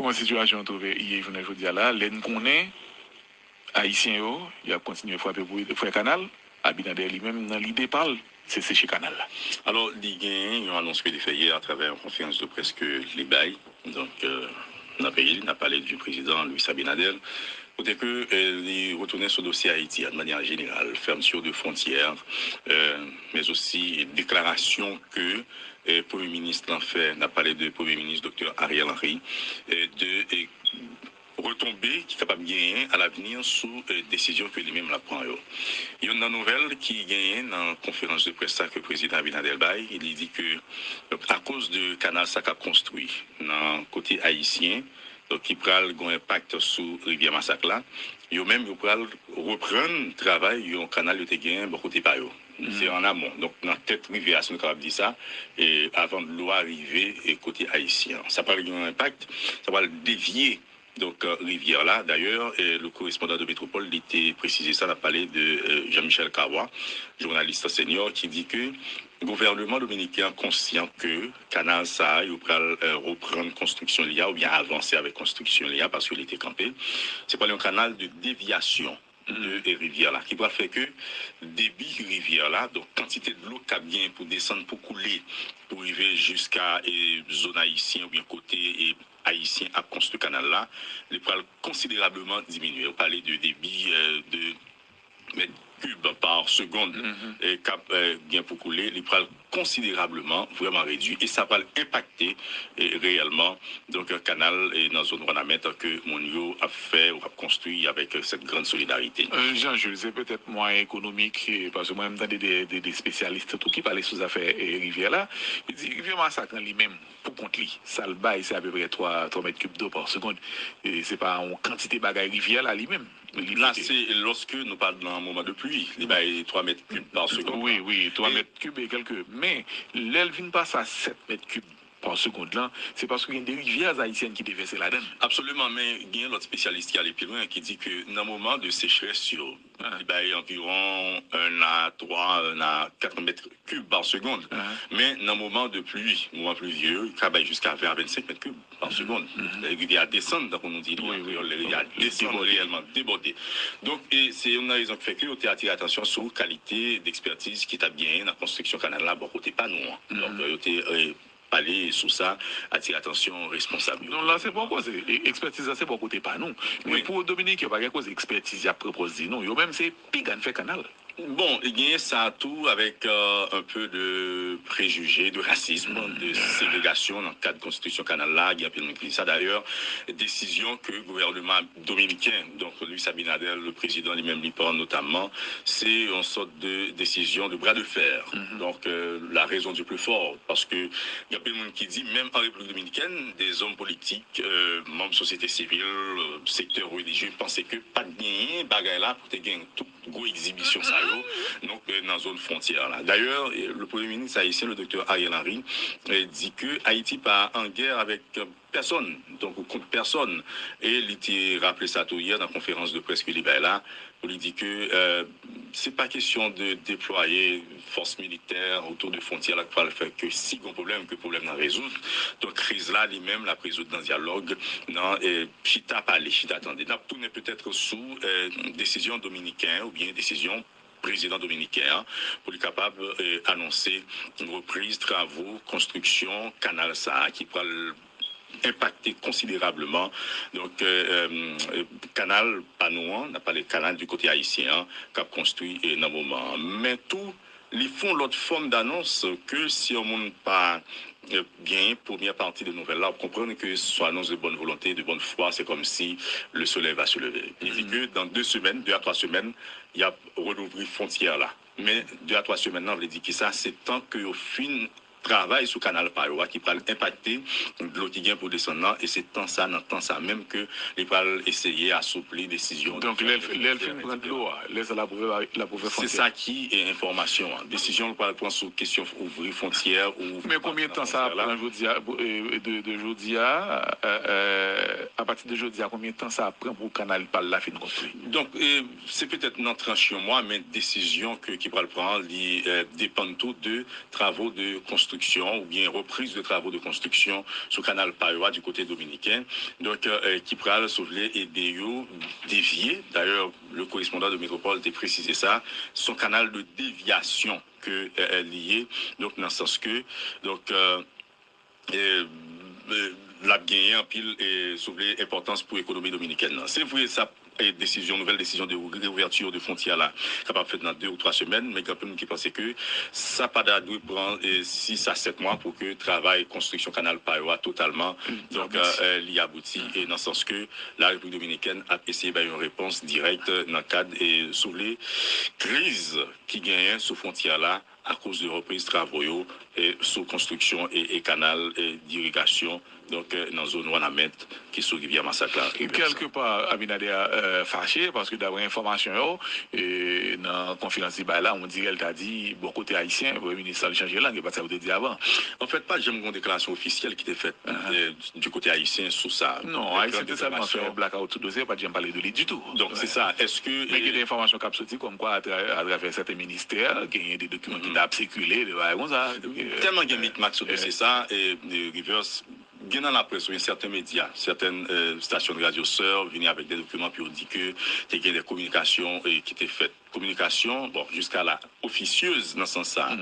Comment situation trouvé hier je dis là, l'en connaît haïtien yo, il a continué à frapper pour le canal, Abinader lui-même dans l'idée parle, c'est chez canal là. Alors, ils ont annoncé qu'il fait hier à travers une conférence de presse que les bails, donc dans le pays, on a parlé du président Louis Abinader, côté que il retournait sur le dossier Haïti de manière générale, fermeture de frontières, mais aussi déclaration que le Premier ministre en fait, n'a parlé de Premier ministre Dr Ariel Henry, de retombées qui est capable de gagner à l'avenir sous décision que lui-même la prend. Il y a une nouvelle qui gagne dans la conférence de presse que le président Abinader Baye, il dit que à cause de canal ça a construit dans le côté haïtien, donc qui prend un impact sur rivière Massacre là, il même reprendre le travail un canal de gagné beaucoup de pas c'est en amont. Donc, dans tête rivière, si nous capable de dire ça, et avant de l'eau arriver et côté haïtien. Ça va avoir un impact, ça va dévier donc rivière là. D'ailleurs, le correspondant de Métropole il était précisé ça, on a parlé de Jean-Michel Kawa, journaliste senior, qui dit que le gouvernement dominicain conscient que canal ça il va reprendre construction l'IA ou bien avancer avec construction l'IA parce qu'il était campé. C'est pas un canal de déviation de rivière là qui va faire que débit rivière là, donc quantité de l'eau qui vient pour descendre pour couler pour arriver jusqu'à zone haïtienne ou bien côté haïtien à construire canal là, il va considérablement diminuer. On parlait de débit de mètres cubes par seconde et cap bien pour couler, il va considérablement vraiment réduit et ça va impacter réellement donc un canal et dans la zone Ronamètre que Monio a fait ou a construit avec cette grande solidarité. Jean-Jules, c'est peut-être moins économique parce que moi-même des spécialistes tout qui parlaient sous affaires rivière là, il dit rivière Massacre lui-même pour compte lui, ça le bail c'est à peu près 3 mètres cubes d'eau par seconde et c'est pas en quantité bagaille rivière là lui-même. Là, c'est lorsque nous parlons d'un moment de pluie, il y a 3 mètres cubes par seconde. Oui, 3 mètres cubes et quelques. Mais l'Elvin passe à 7 mètres cubes par seconde là, c'est parce qu'il y a des rivières haïtiennes qui déversent là-dedans. Absolument, mais il y a l'autre spécialiste qui allait plus loin qui dit que dans un moment de sécheresse sur il y a environ 1 à 3, 1 à 4 mètres cubes par seconde. Mais dans un moment de pluie, moment pluvieux, il travaille jusqu'à 20 à 25 mètres cubes par seconde. Les rivières descendent, donc on nous dit, les rivières descendent réellement, débordées. Donc, c'est une raison qui fait que on a attiré l'attention sur la qualité d'expertise qui est bien dans la construction canal là, bon côté pas nous. Donc, aller sous ça, attirer attention responsable. Non, là, c'est pas cause. Expertise, c'est pas côté pas nous. Mais pour Dominique, il n'y a pas de cause expertise à proposer. Non, même c'est pigan fait canal. Bon, il y a ça tout avec un peu de préjugés, de racisme, de ségrégation dans le cadre de Constitution canal là. Il y a plein de ça d'ailleurs. Décision que le gouvernement dominicain, donc Louis Abinader, le président lui-même l'IPOR notamment, c'est une sorte de décision de bras de fer. Donc la raison du plus fort, parce que il y a plein de monde qui dit, même en République dominicaine, des hommes politiques, membres de société civile, secteur religieux, pensaient que pas de gain, bagaille là pour te gagner toute grosse exhibition ça. Donc dans la zone frontière là. D'ailleurs, le Premier ministre haïtien, le docteur Ariel Henry, dit que Haïti pas en guerre avec personne, donc contre personne. Et il était rappelé ça tout hier dans la conférence de presse qu'il est là, où il dit que c'est pas question de déployer force militaire autour de frontières là pour le faire que si on problème que problème à résoudre. Donc crise là lui-même la résoudre dans dialogue, dans chita parler, chita attendez. Là tout n'est peut-être sous décision dominicaine ou bien décision président dominicain pour être capable d'annoncer une reprise, travaux, construction, canal ça qui pourra impacter considérablement. Donc, canal panouan, on n'a pas le canal du côté haïtien, qui a construit énormément. Mais tout, ils font l'autre forme d'annonce que si on ne pas bien, première partie de nouvelles là, vous comprenez que ce soit annonce de bonne volonté, de bonne foi, c'est comme si le soleil va se lever. Il dit que dans 2 à 3 semaines, il y a renouvelle frontière là. Mais 2 à 3 semaines, on veut dire que ça, c'est tant qu'au fin travail sur canal Parois qui va impacter l'eau qui vient pour descendre là, et c'est tant ça, même que il va essayer à souplir décision. Donc l'elfin prend de l'eau, laisse la frontière. C'est ça qui est information. Décision on va prendre sur question ouvrir frontière ou. Mais combien de temps ça prend de jeudi à partir de jeudi, à combien de temps ça prend pour le canal par la fin construit? Donc, c'est peut-être notre tranche moi, mais décision qui va le prendre dépend tout de travaux de construction ou bien reprise de travaux de construction sur le canal Payoa du côté dominicain. Donc, qui pourra sauver et dévier. D'ailleurs, le correspondant de Métropole a précisé ça, son canal de déviation que est lié, donc dans le sens que, donc, la gagné en pile et soulever importance pour l'économie dominicaine. C'est vrai, ça et nouvelle décision de réouverture de frontières là, capable de faire dans 2 ou 3 semaines, mais il y a qui pensait que ça pas dû prendre 6 à 7 mois pour que travail construction canal Payoa totalement donc il y aboutit et dans le sens que la République dominicaine a essayé une réponse directe dans le cadre et sur les crises qui gagnent sous frontières là à cause de reprise travaux et sous construction et canal d'irrigation donc dans la zone Wanamet qui est sous rivière Massacre. Quelque part, Abinader fâché parce que d'après information, et dans la conférence de là, on dirait qu'elle t'a dit, bon côté haïtien, le ministre a changé là, il pas ça vous dit avant. En fait, pas jamais une déclaration officielle qui était faite du côté haïtien sur ça. Non, haïtien était seulement fait un blackout tout dossier, pas de jamais parler de lui du tout. Donc c'est ça. Est-ce que. Mais il y a des informations qui ont sorti comme quoi à travers certains ministères, il y a des documents qui ont circulé, comme ça. Tellement il y a micmac sur c'est ça, et Rivers. Bien dans la presse, il y a certains médias, certaines stations de radio sœurs viennent avec des documents puis on dit que il y a des communications qui étaient faites. Communication, bon, jusqu'à la officieuse dans ce sens-là.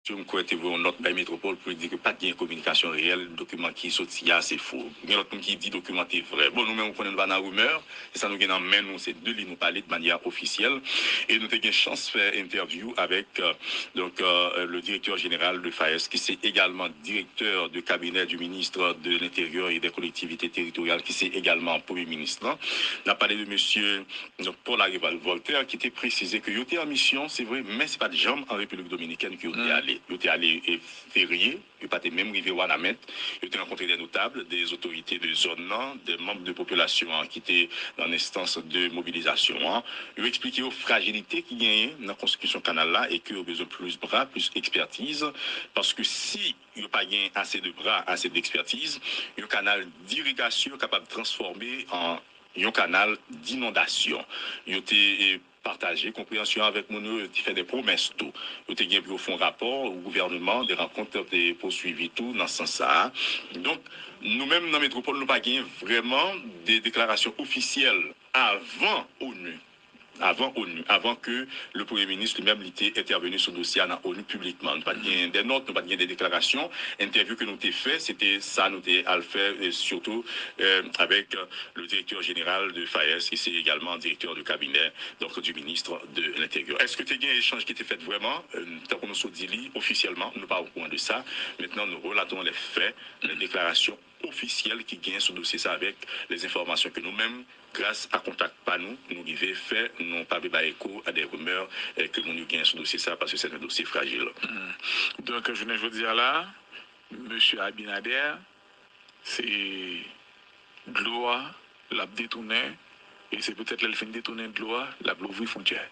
Je me crois que notre pays métropole pour dire que pas de communication réelle, le document qui est sorti c'est faux. Il y a l'autre qui dit le document est vrai. Bon, nous-mêmes, on connaît la rumeur, et ça nous gagne en main, nous, c'est deux lignes nous parler de manière officielle. Et nous avons une chance de faire interview avec le directeur général de FAES, qui c'est également directeur de cabinet du ministre de l'Intérieur et des collectivités territoriales, qui c'est également Premier ministre. On a parlé de monsieur Paul-Henri Voltaire, qui était précisé qu'il était en mission, c'est vrai, mais ce n'est pas de jambes en République dominicaine qui était allé. Il était allé férié, il pas même arrivé à Wanamet, il était rencontré des notables, des autorités de zone, des membres de population qui étaient dans l'instance de mobilisation. Il a expliqué aux fragilités qui gagnent dans la construction canal là et qu'il y a besoin de plus de bras, plus d'expertise, parce que si il n'y a pas assez de bras, assez d'expertise, un canal d'irrigation capable de transformer en un canal d'inondation. Il était partager compréhension avec mon qui fait des promesses tout. Vous avez bien fond rapport au gouvernement, des rencontres des poursuivis tout dans ce sens-là. Donc nous-mêmes dans la métropole nous pas vraiment des déclarations officielles avant ONU. Avant que le Premier ministre lui-même était intervenu sur le dossier à l'ONU publiquement. Nous pas des notes, nous pas des déclarations. Interview que nous avons fait, c'était ça, nous avons fait, et surtout avec le directeur général de FAES, qui c'est également directeur du cabinet donc, du ministre de l'Intérieur. Est-ce que tu as eu un échange qui était fait vraiment tant qu'on nous a dit officiellement, nous ne parlons pas au point de ça. Maintenant, nous relatons les faits, les déclarations officielles qui gagnent ce dossier ça avec les informations que nous-mêmes grâce à Contact pas nous devons faire, nous pas écho à des rumeurs que nous gagnons ce dossier ça parce que c'est un dossier fragile. Donc je veux dire là, monsieur Abinader, c'est de loi, l'a détourné, et c'est peut-être le fin de détourner de loi, la ouvrir frontière.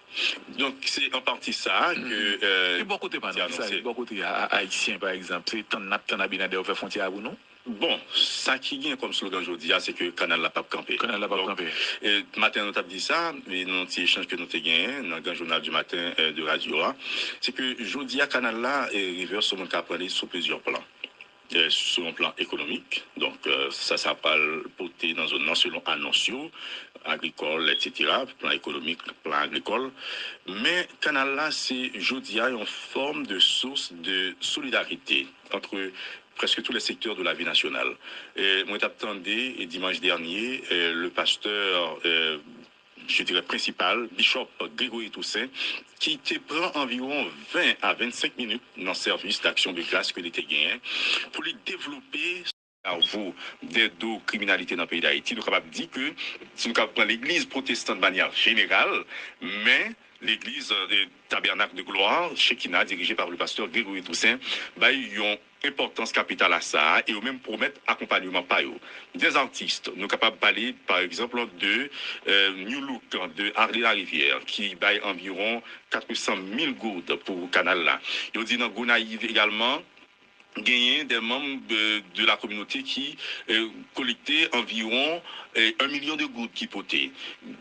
Donc c'est en partie ça que. Et bon côté pas ça, bon côté haïtien par exemple, c'est tant Abinader ouvert frontière à vous non? Bon, ça qui vient comme slogan aujourd'hui, c'est que le canal n'a pas campé. Canal n'a pas campé. Et matin, nous avons dit ça, et dans petit échange que nous avons gagné dans le journal du matin de radio, c'est que aujourd'hui, le canal là est river sur mon cas sur plusieurs plans. Sur un plan économique, donc ça va porter dans un an selon annonces agricole, etc., plan économique, plan agricole. Mais le canal là, c'est aujourd'hui une forme de source de solidarité entre presque tous les secteurs de la vie nationale. Et moi, j'attendais, et dimanche dernier, le pasteur, je dirais principal, Bishop Grégory Toussaint, qui te prend environ 20 à 25 minutes dans le service d'action de grâce que l'était gagné pour les développer. Vous, des criminalité dans le pays d'Haïti, nous sommes capables de dire que si nous prenons l'église protestante de manière générale, mais l'église Tabernacle de Gloire, Shekinah, dirigée par le pasteur Grégory Toussaint, ils ont importance capitale à ça et au même promettre accompagnement par eux. Des artistes, nous sommes capables de parler par exemple de New Look, de Harley la Rivière, qui baille environ 400 000 gouttes pour le canal là. Ils ont dit dans Gonaïve également, gagné des membres de la communauté qui collectaient environ 1 million de gouttes qui potaient.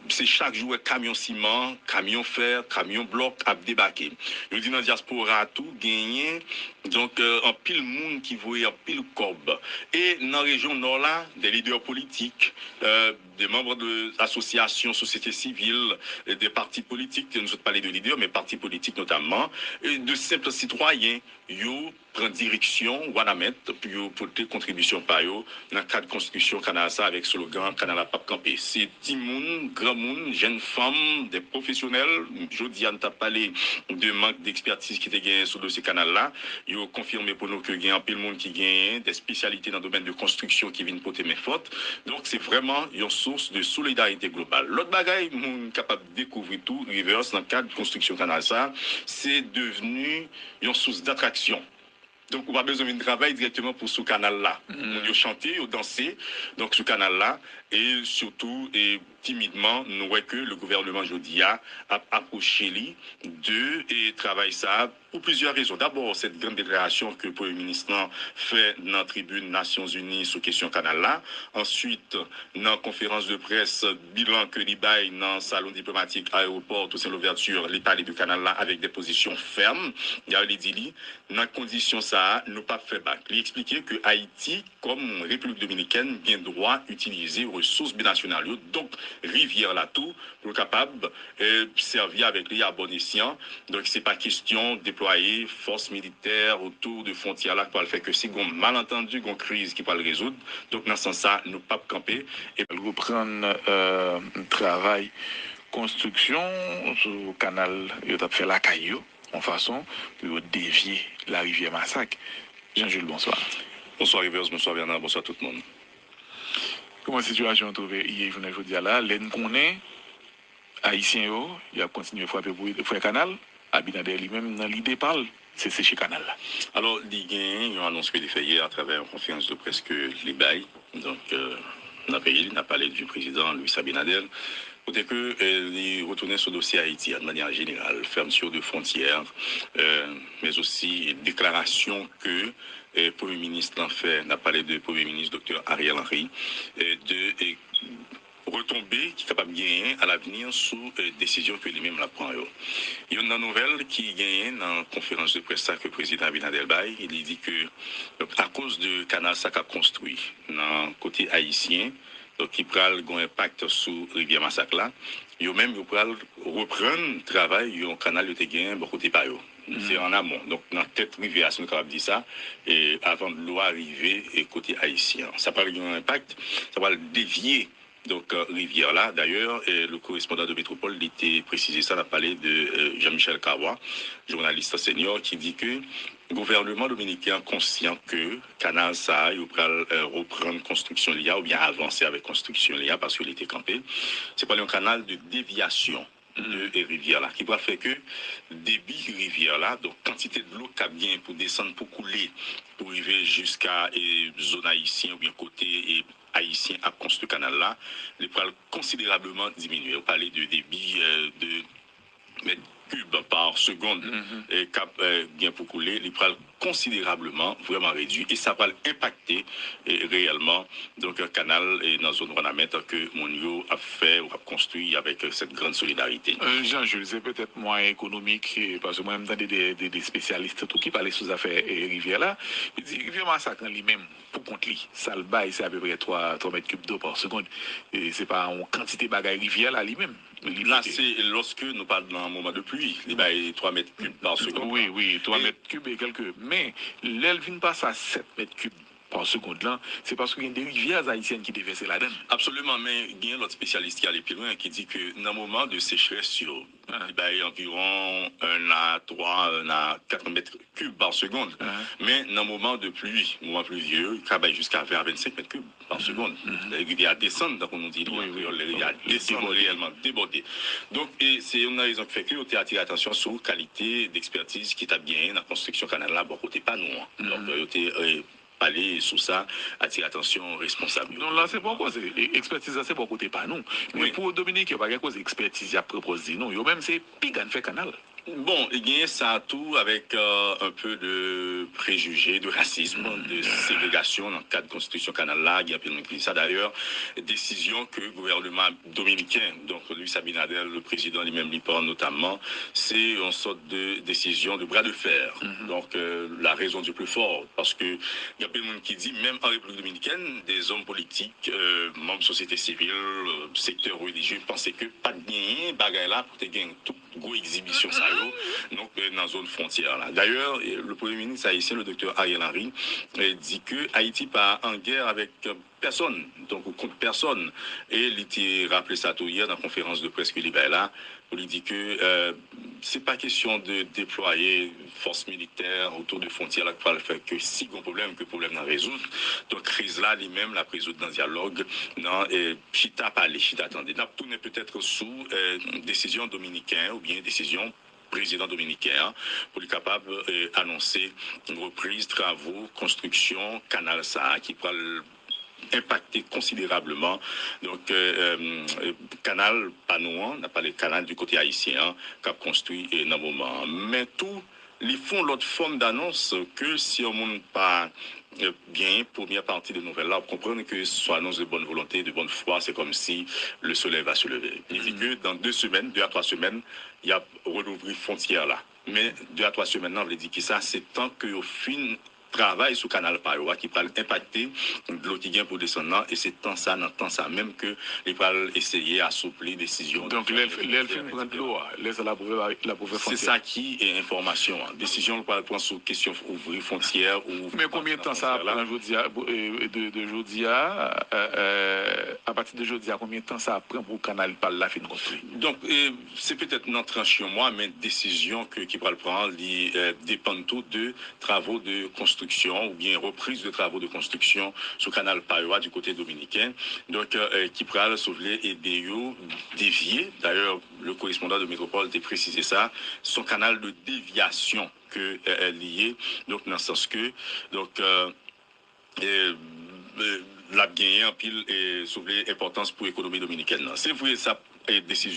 C'est chaque jour camion ciment, camion fer, camion bloc à débarquer. Je dis dans la diaspora tout gagné donc en pile monde qui voyait en pile corbe. Et dans la région nord là, des leaders politiques, des membres de l'association société civile, des partis politiques, nous sommes parlé de leaders, mais partis politiques notamment, et de simples citoyens, yo prend direction Wanamet pour porter contribution par eux dans le cadre de constitution Canal ça avec slogan Canal pas camper. C'est petit monde, grand monde, jeunes femmes, des professionnels. Jodi on t'a parlé de manque d'expertise qui était gagné sur le dossier Canal là. Ils ont confirmé pour nous que il y a un peu de monde qui gagne des spécialités dans le domaine de construction qui viennent porter mes fautes. Donc c'est vraiment une source de solidarité globale. L'autre bagaille monde capable de découvrir tout reverse dans le cadre de construction Canal ça, c'est devenu une source d'attraction. Donc, on n'a pas besoin de travail directement pour ce canal-là. On a chanté, on a dansé, donc ce canal-là, et surtout, et timidement, nous voyons que le gouvernement aujourd'hui a approché lui et travaille ça pour plusieurs raisons. D'abord, cette grande déclaration que le Premier ministre fait dans la tribune Nations Unies sur question canal-là. Ensuite, dans la conférence de presse, bilan que l'IBAI dans le salon diplomatique aéroport, tout c'est l'ouverture, les palais du canal-là avec des positions fermes. Il y a dit, dans la condition ça, nous pas fait bac. Il expliqué que Haïti, comme République dominicaine, bien droit utiliser ressources binationales. Donc, rivière là tout, pour capable servir avec les à bon escient. Donc, c'est pas question de déployer force militaire autour de frontières là pour le faire que si on malentendu, on crise qui peut le résoudre. Donc, dans ce sens-là, nous pas camper. Et reprendre travail, construction, sur le canal, il a fait la caillou, en façon pour dévier la rivière Massacre. Jean-Jules, bonsoir. Bonsoir Rivers, bonsoir Bernard, bonsoir tout le monde. Comment la situation est trouvée hier, je dis là, l'en connaît, haïtien, il a continué à frapper pour le canal, Abinader lui-même, dans l'idée parle, c'est chez canal là. Alors, il y a une annonce qu'il a fait hier à travers une conférence de presse que l'IBAI, donc, on a parlé du président Louis Abinader, côté que il retournait sur le dossier Haïti de manière générale, fermeture de frontières, mais aussi déclaration que le Premier ministre en fait, n'a parlé de Premier ministre Dr Ariel Henry, de retomber qui est capable de gagner à l'avenir sous décision que lui-même la prend. Il y a une nouvelle qui gagne dans la conférence de presse que le président Abinader Baye, il dit que à cause de canal ça qu'a construit dans le côté haïtien, donc qui prend un impact sur rivière Massacre là, yo même yo pral reprendre le travail yo canal yo te gagné beaucoup de pa yo. C'est en amont. Donc dans tête rivière si nous capable dire ça et avant de l'eau arriver et côté haïtien. Ça va avoir un impact, ça va dévier donc rivière là d'ailleurs le correspondant de Métropole il était précisé ça, on a parlé de Jean-Michel Kawa, journaliste senior qui dit que le gouvernement dominicain conscient que canal ça il va reprendre construction l'IA ou bien avancer avec construction l'IA parce qu'il était campé. C'est pas un canal de déviation de rivière là qui va faire que débit rivière là, donc quantité de l'eau qui a bien pour descendre pour couler pour arriver jusqu'à zone haïtienne ou bien côté haïtien à construire canal là, les pourra considérablement diminuer. On parlait de débit de mètres cubes par seconde et cap bien pour couler, les pourra considérablement vraiment réduit et ça va impacter réellement donc un canal dans la zone Wanamet que Monio a fait ou a construit avec cette grande solidarité. Jean-Jules, c'est peut-être moins économique parce que moi même des spécialistes tout qui parlaient sous affaires rivière là, il dit rivière Massacre lui-même pour compte lui, ça le bail c'est à peu près 3 mètres cubes d'eau par seconde et c'est pas en quantité bagaille rivière là lui-même. Là, c'est lorsque nous parlons d'un moment de pluie, il y a 3 mètres cubes par seconde. Oui, 3 mètres cubes et quelques. Mais l'Elvin passe à 7 mètres cubes par seconde là, c'est parce qu'il y a des rivières haïtiennes qui déversent là-dedans. Absolument, mais il y a l'autre spécialiste qui allait plus loin qui dit que dans un moment de sécheresse sur il y a environ 1 à 3, 1 à 4 mètres cubes par seconde. Mais dans un moment de pluie, moment pluvieux, il travaille jusqu'à 20 à 25 mètres cubes par seconde. Les rivières descendent, donc on dit, les rivières descendent réellement, débordées. Donc, c'est une raison qui fait que on a attiré l'attention sur la qualité d'expertise qui est bien dans la construction canal là, bon côté pas nous. Donc, aller sous ça, attirer attention responsable. Non, là, c'est pas cause. Expertise, c'est pas côté pas nous. Mais pour Dominique, il n'y a pas de cause expertise à proposer. Non, même c'est Pigan fait canal. Bon, il y a ça tout avec un peu de préjugés, de racisme, de ségrégation dans le cadre de la Constitution canal-là. Il y a ça d'ailleurs, décision que le gouvernement dominicain, donc Luis Abinader, le président lui-même, lui parle notamment, c'est une sorte de décision de bras de fer. Donc la raison du plus fort, parce que il y a plein de monde qui dit, même en République dominicaine, des hommes politiques, membres de société civile, secteur religieux, pensaient que pas de gain, bagaille là pour te gagner toute gros exhibition ça donc dans la zone frontière là. D'ailleurs, le Premier ministre haïtien, le docteur Ariel Henry, dit que Haïti pas en guerre avec personne, donc contre personne. Et il a rappelé ça tout hier dans la conférence de presse qu'il est là, où il dit que c'est pas question de déployer force militaire autour de frontières là pour le faire que si un problème que problème à résoudre. Donc crise là lui-même la résoudre dans le dialogue, non et chita parler, chita attendez. Là tout n'est peut-être sous décision dominicaine ou bien décision président dominicain pour être capable d'annoncer une reprise, travaux, construction, canal ça qui pourra impacté considérablement. Donc, canal panouan, n'a pas les canaux du côté haïtien, qui a construit dans le moment. Mais tout, ils font l'autre forme d'annonce que si on ne pas bien, première partie de nouvelles là, comprendre que ce soit annonce de bonne volonté, de bonne foi, c'est comme si le soleil va se lever. Il dit que dans 2 semaines, 2 à 3 semaines, il y a rouvrir frontière là. Mais 2 à 3 semaines, on veut dire que ça, c'est tant qu'au fin travail sur Canal Parois qui va impacter l'eau qui vient pour descendre et c'est tant ça, même que les va essayer à soupler décision. Donc, l'elfine prend de l'eau, laisse la pauvre c'est ça qui est information. Décision pour prendre sur question ouvrir frontière ou. Mais combien de temps ça prend aujourd'hui de jeudi à partir de jeudi à combien de temps ça prend pour le canal par la fin construit? Donc c'est peut-être notre tranche moi, mais décision qui va le prendre dépend tout de travaux de construction ou bien reprise de travaux de construction sur le canal Parois du côté dominicain. Donc qui pourra sauver et dévier. D'ailleurs, le correspondant de Métropole a précisé ça. Son canal de déviation que lié. Donc dans le sens que donc la gagné en pile et soulever importance pour l'économie dominicaine. C'est vrai ça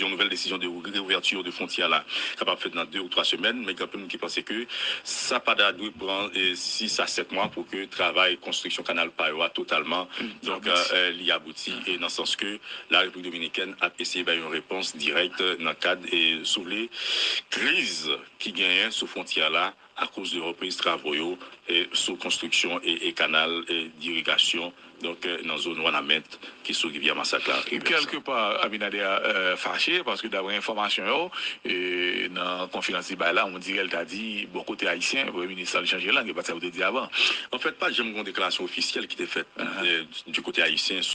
nouvelle décision de réouverture de frontières là, capable de faire dans 2 ou 3 semaines, mais quelqu'un qui pensait que ça pas doit prendre 6 à 7 mois pour que le travail construction canal Parois totalement donc il y aboutit et dans le sens que la République dominicaine a essayé une réponse directe dans le cadre et sur les crises qui gagnent sous frontières là à cause de reprise travaux et sous construction et canal d'irrigation donc dans la zone Wanamet qui sous rivière Massacre. Quelque part Abinader fâché parce que d'après information et dans la conférence là on dit qu'elle t'a dit bon côté haïtien le ministre a changé langue pas ça vous dit avant. En fait pas j'ai une déclaration officielle qui était faite du côté haïtien